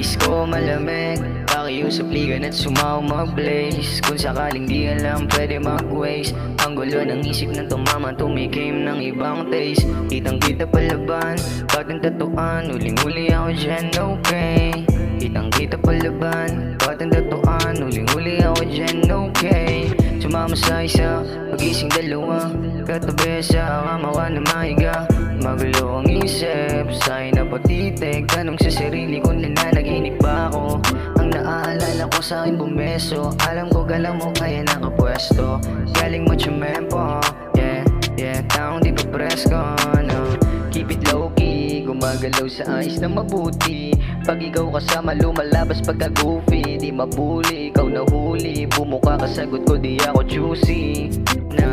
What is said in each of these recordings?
Face ko malamig, pakiusap ligan at sumaw mag-blaze. Kung sakaling di alam pwede mag-waste. Ang gulo ng isip ng tumama, tumikim ng ibang taste. Kitang kita palaban, patang tatuan, uling-uli ako dyan, okay. Kitang kita palaban, patang tatuan, uling-uli ako dyan, okay. Sumama sa isa, pagising dalawa, katabi sa kamawa na mahiga. Magulo ang isip, sa'yo na patitig. Tanong sa sarili ko, nananaginip ba ako? Ang naaalala ko sa'kin bumeso. Alam ko galang mo kaya nakapwesto. Galing mo tsumempo, yeah, yeah. Taong di pa presko, no. Keep it low-key, gumagalaw sa ayos na mabuti. Pag ikaw kasama lumalabas pagka goofy. Di mabuli, ikaw nahuli. Bumuka ka, sagot ko di ako choosy. Na,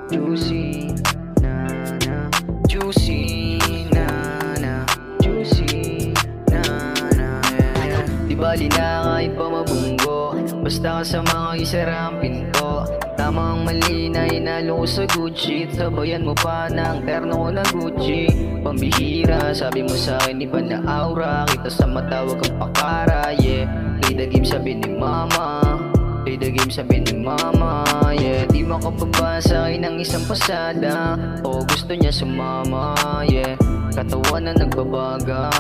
juicy. Juicy, na, juicy, na, yeah. Di bali na kahit pa mabunggo, basta kasama kang isara ang pinto. Tama ang mali na inalo ko sa good shit. Sabayan mo pa ng terno ko na Gucci. Pambihira, sabi mo sa'kin iba na aura. Kita sa mata wag kang pakara, yeah. Play the game sabi ni mama, play the game sabi ni mama, yeah. Di makapaba sa'kin ng isang pasada, o gusto niya sumama, yeah. Katawan na nagbabaga,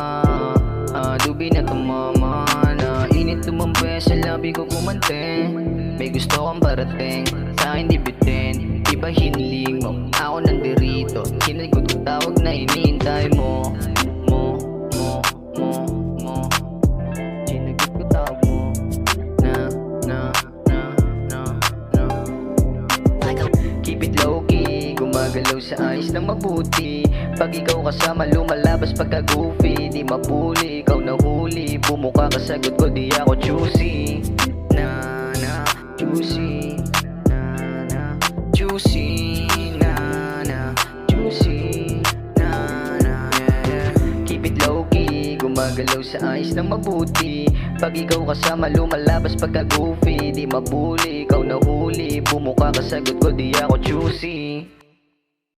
dubi na tumama na. Init tumambay sa labi ko kumante. May gusto kang parating, sa'kin di bitin. Di ba hiniling mo, ako nandirito. Sinagot ko tawag na hinihintay mo. Sinagot ko tawag mo. Keep it low-key, gumagalaw sa ayos na mabuti. Pag ikaw kasama lumalabas pagka goofy. Di mabuli, ikaw nahuli. Bumuka ka, sagot ko di ako choosy. Juicy, juicy, juicy, yeah. Keep it low-key, gumagalaw sa ayos na mabuti. Pag ikaw kasama lumalabas pagka goofy. Di mabuli, ikaw nahuli. Bumuka ka, sagot ko di ako choosy.